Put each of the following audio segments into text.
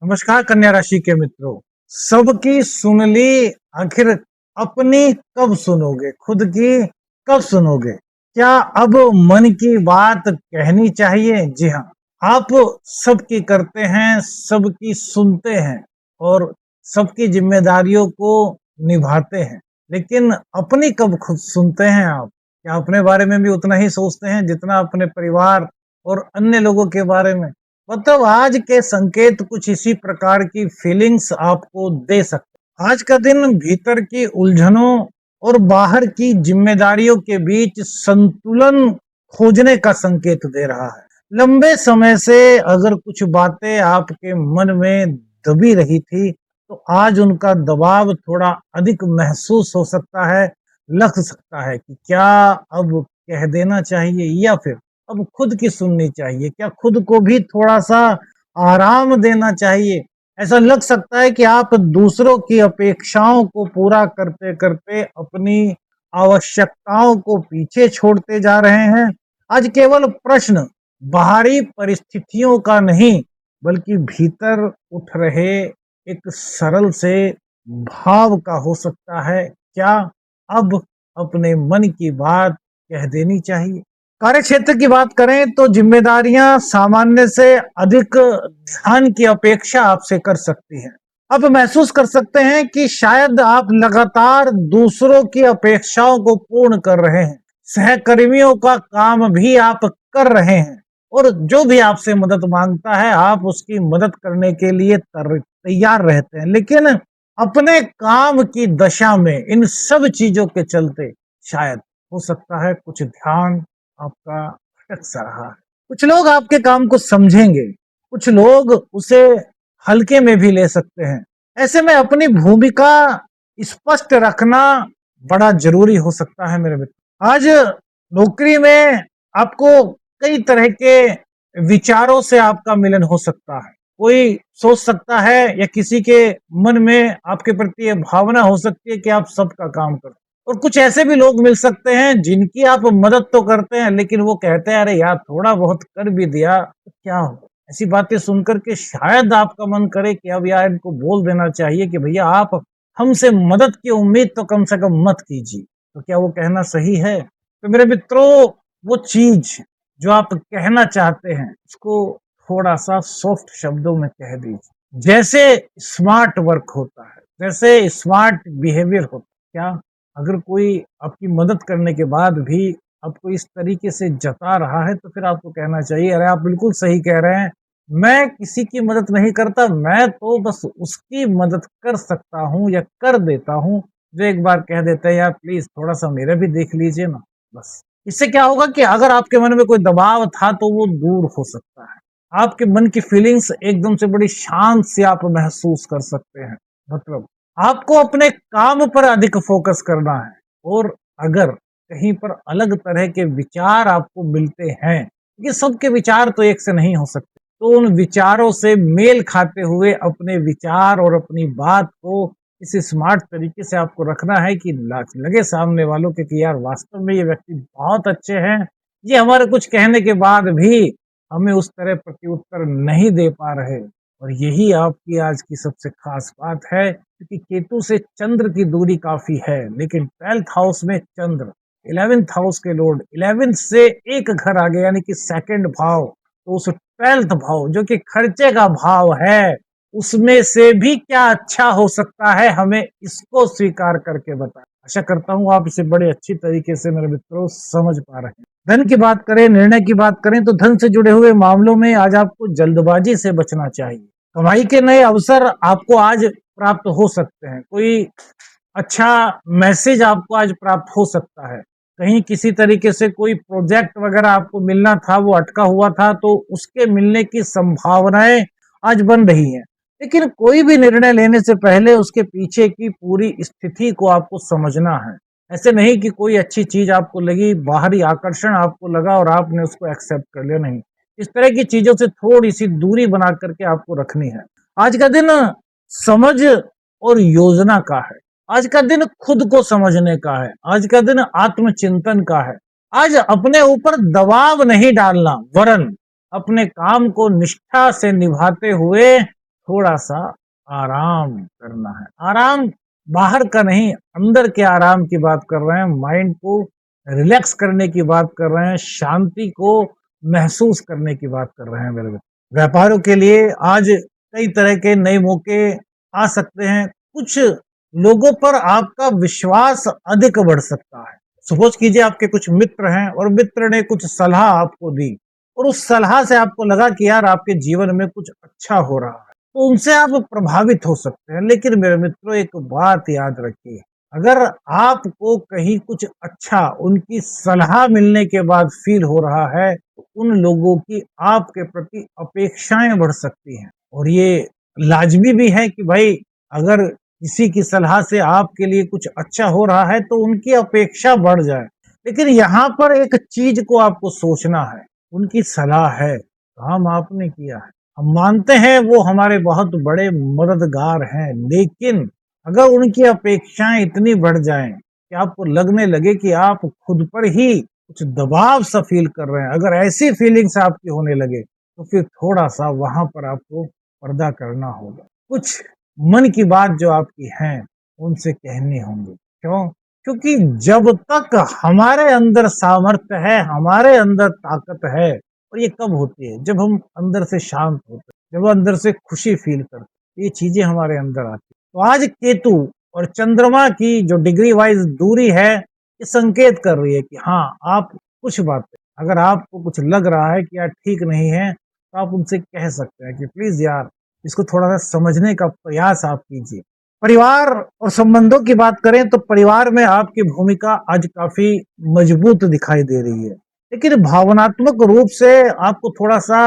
नमस्कार कन्या राशि के मित्रों। सबकी सुन ली, आखिर अपनी कब सुनोगे? खुद की कब सुनोगे? क्या अब मन की बात कहनी चाहिए? जी हाँ, आप सबकी करते हैं, सबकी सुनते हैं और सबकी जिम्मेदारियों को निभाते हैं, लेकिन अपनी कब खुद सुनते हैं आप? क्या अपने बारे में भी उतना ही सोचते हैं जितना अपने परिवार और अन्य लोगों के बारे में? मतलब आज के संकेत कुछ इसी प्रकार की फीलिंग्स आपको दे सकते हैं। आज का दिन भीतर की उलझनों और बाहर की जिम्मेदारियों के बीच संतुलन खोजने का संकेत दे रहा है। लंबे समय से अगर कुछ बातें आपके मन में दबी रही थी, तो आज उनका दबाव थोड़ा अधिक महसूस हो सकता है। लग सकता है कि क्या अब कह देना चाहिए या फिर अब खुद की सुननी चाहिए? क्या खुद को भी थोड़ा-सा आराम देना चाहिए? ऐसा लग सकता है कि आप दूसरों की अपेक्षाओं को पूरा करते-करते अपनी आवश्यकताओं को पीछे छोड़ते जा रहे हैं। आज केवल प्रश्न बाहरी परिस्थितियों का नहीं, बल्कि भीतर उठ रहे एक सरल से भाव का हो सकता है। क्या अब अपने मन की बात कह देनी चाहिए? कार्य क्षेत्र की बात करें तो जिम्मेदारियां सामान्य से अधिक ध्यान की अपेक्षा आपसे कर सकती हैं। आप महसूस कर सकते हैं कि शायद आप लगातार दूसरों की अपेक्षाओं को पूर्ण कर रहे हैं। सहकर्मियों का काम भी आप कर रहे हैं और जो भी आपसे मदद मांगता है आप उसकी मदद करने के लिए तैयार रहते हैं, लेकिन अपने काम की दशा में इन सब चीजों के चलते शायद हो सकता है कुछ ध्यान आपका भटक सा रहा है। कुछ लोग आपके काम को समझेंगे, कुछ लोग उसे हल्के में भी ले सकते हैं। ऐसे में अपनी भूमिका स्पष्ट रखना बड़ा जरूरी हो सकता है मेरे मित्र। आज नौकरी में आपको कई तरह के विचारों से आपका मिलन हो सकता है। कोई सोच सकता है या किसी के मन में आपके प्रति ये भावना हो सकती है कि आप सबका काम करते हैं। और कुछ ऐसे भी लोग मिल सकते हैं जिनकी आप मदद तो करते हैं, लेकिन वो कहते हैं अरे यार थोड़ा बहुत कर भी दिया तो क्या हो। ऐसी बातें सुनकर के शायद आपका मन करे कि अब यार इनको बोल देना चाहिए कि भैया आप हमसे मदद की उम्मीद तो कम से कम मत कीजिए। तो क्या वो कहना सही है? तो मेरे मित्रों, वो चीज जो आप कहना चाहते हैं उसको थोड़ा सा सॉफ्ट शब्दों में कह दीजिए। जैसे स्मार्ट वर्क होता है, जैसे स्मार्ट बिहेवियर होता है। क्या अगर कोई आपकी मदद करने के बाद भी आपको इस तरीके से जता रहा है, तो फिर आपको कहना चाहिए अरे आप बिल्कुल सही कह रहे हैं, मैं किसी की मदद नहीं करता, मैं तो बस उसकी मदद कर सकता हूँ या कर देता हूँ जो एक बार कह देता है यार प्लीज थोड़ा सा मेरा भी देख लीजिए ना। बस इससे क्या होगा कि अगर आपके मन में कोई दबाव था तो वो दूर हो सकता है। आपके मन की फीलिंग्स एकदम से बड़ी शांत से आप महसूस कर सकते हैं। मतलब आपको अपने काम पर अधिक फोकस करना है। और अगर कहीं पर अलग तरह के विचार आपको मिलते हैं, ये सबके विचार तो एक से नहीं हो सकते, तो उन विचारों से मेल खाते हुए अपने विचार और अपनी बात को इस स्मार्ट तरीके से आपको रखना है कि लगे सामने वालों के कि यार वास्तव में ये व्यक्ति बहुत अच्छे हैं, ये हमारे कुछ कहने के बाद भी हमें उस तरह प्रत्युत्तर नहीं दे पा रहे। और यही आपकी आज की सबसे खास बात है, क्योंकि केतु से चंद्र की दूरी काफी है, लेकिन 12th हाउस में चंद्र, 11th हाउस के लॉर्ड 11th से एक घर आगे यानी कि सेकंड भाव, तो उस 12th भाव जो कि खर्चे का भाव है, उसमें से भी क्या अच्छा हो सकता है, हमें इसको स्वीकार करके बताएं। आशा करता हूं आप इसे बड़े अच्छी तरीके से मेरे मित्रों समझ पा रहे हैं। धन की बात करें, निर्णय की बात करें, तो धन से जुड़े हुए मामलों में आज आपको जल्दबाजी से बचना चाहिए। कमाई के नए अवसर आपको आज प्राप्त हो सकते हैं। कोई अच्छा मैसेज आपको आज प्राप्त हो सकता है। कहीं किसी तरीके से कोई प्रोजेक्ट वगैरह आपको मिलना था, वो अटका हुआ था, तो उसके मिलने की संभावनाएं आज बन रही हैं। लेकिन कोई भी निर्णय लेने से पहले उसके पीछे की पूरी स्थिति को आपको समझना है। ऐसे नहीं कि कोई अच्छी चीज आपको लगी, बाहरी आकर्षण आपको लगा और आपने उसको एक्सेप्ट कर लिया, नहीं। इस तरह की चीजों से थोड़ी सी दूरी बना करके आपको रखनी है। आज का दिन समझ और योजना का है। आज का दिन खुद को समझने का है। आज का दिन आत्मचिंतन का है। आज अपने ऊपर दबाव नहीं डालना, वरन अपने काम को निष्ठा से निभाते हुए थोड़ा सा आराम करना है। आराम बाहर का नहीं, अंदर के आराम की बात कर रहे हैं, माइंड को रिलैक्स करने की बात कर रहे हैं, शांति को महसूस करने की बात कर रहे हैं मेरे व्यापारों के लिए। आज कई तरह के नए मौके आ सकते हैं, कुछ लोगों पर आपका विश्वास अधिक बढ़ सकता है। सपोज कीजिए आपके कुछ मित्र हैं और मित्र ने कुछ सलाह आपको दी और उस सलाह से आपको लगा कि यार आपके जीवन में कुछ अच्छा हो रहा है, तो उनसे आप प्रभावित हो सकते हैं। लेकिन मेरे मित्रों, एक बात याद रखिए, अगर आपको कहीं कुछ अच्छा उनकी सलाह मिलने के बाद फील हो रहा है, तो उन लोगों की आपके प्रति अपेक्षाएं बढ़ सकती हैं। और ये लाजमी भी है कि भाई, अगर किसी की सलाह से आपके लिए कुछ अच्छा हो रहा है तो उनकी अपेक्षा बढ़ जाए। लेकिन यहाँ पर एक चीज को आपको सोचना है, उनकी सलाह है, काम आपने किया है, हम मानते हैं वो हमारे बहुत बड़े मददगार हैं, लेकिन अगर उनकी अपेक्षाएं इतनी बढ़ जाएं कि आपको लगने लगे कि आप खुद पर ही कुछ दबाव सा फील कर रहे हैं, अगर ऐसी फीलिंग्स आपकी होने लगे, तो फिर थोड़ा सा वहां पर आपको पर्दा करना होगा। कुछ मन की बात जो आपकी है उनसे कहनी होंगी। क्यों? क्योंकि जब तक हमारे अंदर सामर्थ्य है, हमारे अंदर ताकत है, और ये कब होती है? जब हम अंदर से शांत होते हैं, जब अंदर से खुशी फील करते हैं, ये चीजें हमारे अंदर आती है। तो आज केतु और चंद्रमा की जो डिग्री वाइज दूरी है, ये संकेत कर रही है कि हाँ, आप कुछ बातें, अगर आपको कुछ लग रहा है कि यार ठीक नहीं है, तो आप उनसे कह सकते हैं कि प्लीज यार, इसको थोड़ा सा समझने का प्रयास आप कीजिए। परिवार और संबंधों की बात करें तो परिवार में आपकी भूमिका आज काफी मजबूत दिखाई दे रही है, लेकिन भावनात्मक रूप से आपको थोड़ा सा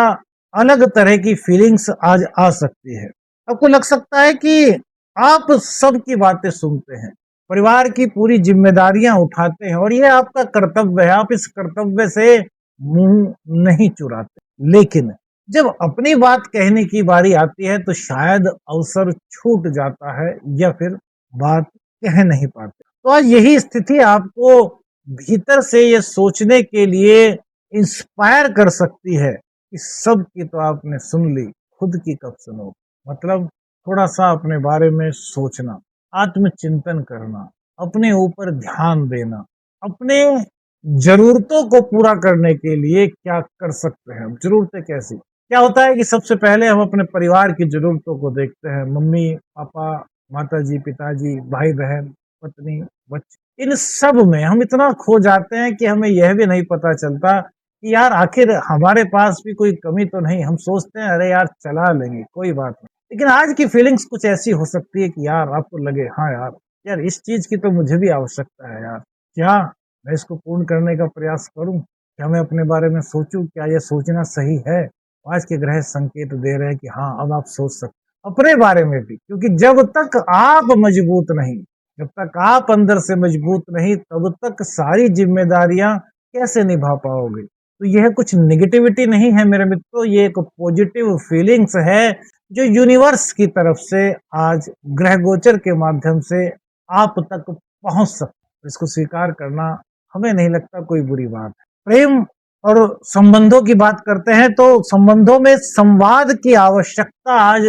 अलग तरह की फीलिंग्स आज आ सकती है। आपको लग सकता है कि आप सबकी बातें सुनते हैं, परिवार की पूरी जिम्मेदारियां उठाते हैं, और ये आपका कर्तव्य है, आप इस कर्तव्य से मुंह नहीं चुराते। लेकिन जब अपनी बात कहने की बारी आती है तो शायद अवसर छूट जाता है, या फिर बात कह नहीं पाते। तो आज यही स्थिति आपको भीतर से ये सोचने के लिए इंस्पायर कर सकती है कि सब की तो आपने सुन ली, खुद की कब सुनोगे। मतलब थोड़ा सा अपने बारे में सोचना, आत्मचिंतन करना, अपने ऊपर ध्यान देना, अपने जरूरतों को पूरा करने के लिए क्या कर सकते हैं। जरूरतें कैसी? क्या होता है कि सबसे पहले हम अपने परिवार की जरूरतों को देखते हैं, मम्मी पापा, माताजी पिताजी, भाई बहन, पत्नी, बच्चे, इन सब में हम इतना खो जाते हैं कि हमें यह भी नहीं पता चलता कि यार आखिर हमारे पास भी कोई कमी तो नहीं। हम सोचते हैं अरे यार चला लेंगे, कोई बात नहीं। लेकिन आज की फीलिंग्स कुछ ऐसी हो सकती है कि यार आपको लगे, हाँ यार, यार इस चीज की तो मुझे भी आवश्यकता है यार, क्या मैं इसको पूर्ण करने का प्रयास करूं? क्या मैं अपने बारे में सोचूं? क्या यह सोचना सही है? आज के ग्रह संकेत दे रहे हैं कि हाँ, अब आप सोच सकते अपने बारे में भी, क्योंकि जब तक आप मजबूत नहीं, जब तक आप अंदर से मजबूत नहीं, तब तक सारी जिम्मेदारियां कैसे निभा पाओगे। तो यह कुछ नेगेटिविटी नहीं है मेरे मित्रों, ये एक पॉजिटिव फीलिंग्स है जो यूनिवर्स की तरफ से आज ग्रह गोचर के माध्यम से आप तक पहुंच सकते। इसको स्वीकार करना हमें नहीं लगता कोई बुरी बात है। प्रेम और संबंधों की बात करते हैं तो संबंधों में संवाद की आवश्यकता आज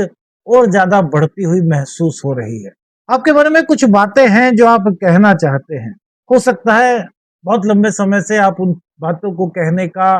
और ज्यादा बढ़ती हुई महसूस हो रही है। आपके बारे में कुछ बातें हैं जो आप कहना चाहते हैं, हो सकता है बहुत लंबे समय से आप उन बातों को कहने का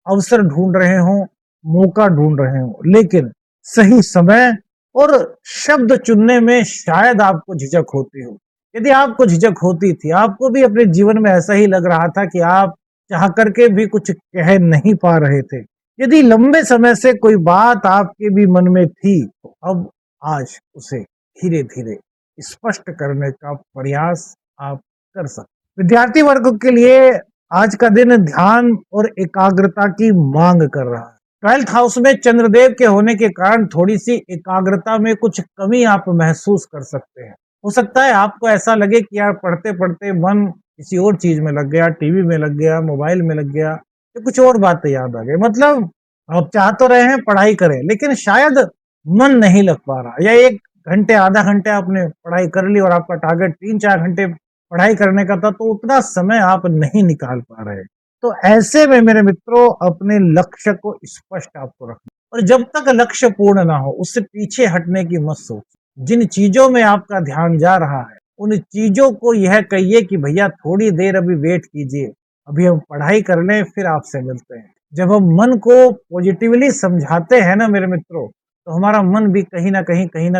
अवसर ढूंढ रहे हो, मौका ढूंढ रहे हो, लेकिन सही समय और शब्द चुनने में शायद आपको झिझक होती हो। यदि आपको झिझक होती थी, आपको भी अपने जीवन में ऐसा ही लग रहा था कि आप चाह करके भी कुछ कह नहीं पा रहे थे, यदि लंबे समय से कोई बात आपके भी मन में थी, तो अब आज उसे धीरे धीरे स्पष्ट करने का प्रयास आप कर सकते। विद्यार्थी वर्ग के लिए आज का दिन ध्यान और एकाग्रता की मांग कर रहा है। 12th हाउस में चंद्रदेव के होने के कारण थोड़ी सी एकाग्रता में कुछ कमी आप महसूस कर सकते हैं। हो सकता है आपको ऐसा लगे कि यार पढ़ते पढ़ते मन किसी और चीज में लग गया, टीवी में लग गया, मोबाइल में लग गया, या कुछ और बातें याद आ गई। मतलब आप चाह तो रहे हैं पढ़ाई करें, लेकिन शायद मन नहीं लग पा रहा, या 1 घंटे आधा घंटे आपने पढ़ाई कर ली और आपका टारगेट 3-4 घंटे पढ़ाई करने का था, तो उतना समय आप नहीं निकाल पा रहे। तो ऐसे में मेरे मित्रों, अपने लक्ष्य को स्पष्ट आपको रखना। और जब तक लक्ष्य पूर्ण ना हो उससे पीछे हटने की मत सोच। जिन चीजों में आपका ध्यान जा रहा है उन चीजों को यह कहिए कि भैया थोड़ी देर अभी वेट कीजिए, अभी हम पढ़ाई कर लें फिर आपसे मिलते हैं। जब हम मन को पॉजिटिवली समझाते हैं ना मेरे मित्रों, तो हमारा मन भी कहीं ना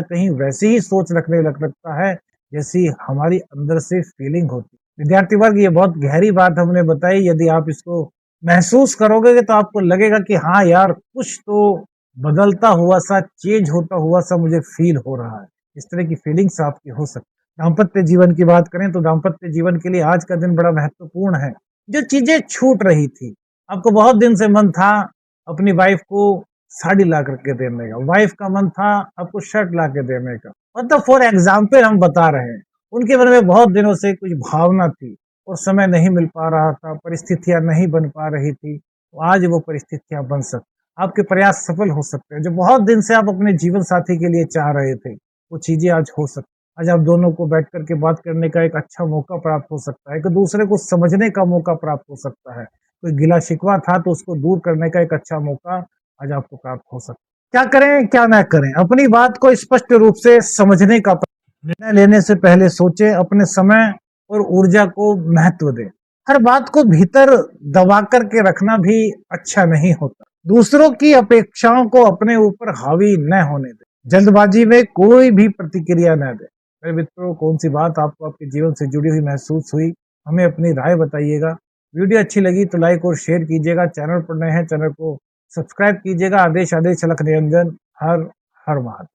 कहीं वैसी ही सोच रखने लगता है जैसी हमारी अंदर से फीलिंग होती है। विद्यार्थी वर्ग, ये बहुत गहरी बात हमने बताई। यदि आप इसको महसूस करोगे तो आपको लगेगा कि हाँ यार, कुछ तो बदलता हुआ सा, चेंज होता हुआ सा मुझे फील हो रहा है। इस तरह की फीलिंग्स आपकी हो सकती है। दाम्पत्य जीवन की बात करें तो दाम्पत्य जीवन के लिए आज का दिन बड़ा महत्वपूर्ण है। जो चीजें छूट रही थी, आपको बहुत दिन से मन था अपनी वाइफ को साड़ी ला करके देने का, वाइफ का मन था आपको शर्ट ला के देने का, मतलब फॉर एग्जाम्पल हम बता रहे हैं। उनके मन में बहुत दिनों से कुछ भावना थी और समय नहीं मिल पा रहा था, परिस्थितियां नहीं बन पा रही थी, तो आज वो परिस्थितियां बन सकती, आपके प्रयास सफल हो सकते हैं। जो बहुत दिन से आप अपने जीवन साथी के लिए चाह रहे थे, वो चीजें आज हो सकती। आज आप दोनों को बैठ करके बात करने का एक अच्छा मौका प्राप्त हो सकता है, एक दूसरे को समझने का मौका प्राप्त हो सकता है। कोई गिला शिकवा था तो उसको दूर करने का एक अच्छा मौका आज आपको प्राप्त हो सकता है। क्या करें क्या ना करें, अपनी बात को स्पष्ट रूप से समझने का निर्णय लेने से पहले सोचे, अपने समय और ऊर्जा को महत्व दें। हर बात को भीतर दबा करके रखना भी अच्छा नहीं होता। दूसरों की अपेक्षाओं को अपने ऊपर हावी न होने दें। जल्दबाजी में कोई भी प्रतिक्रिया न दें। मेरे मित्रों, कौन सी बात आपको आपके जीवन से जुड़ी हुई महसूस हुई, हमें अपनी राय बताइएगा। वीडियो अच्छी लगी तो लाइक और शेयर कीजिएगा। चैनल पर नए हैं, चैनल को सब्सक्राइब कीजिएगा। आदेश आदेश अलख निरंजन। हर हर महादेव।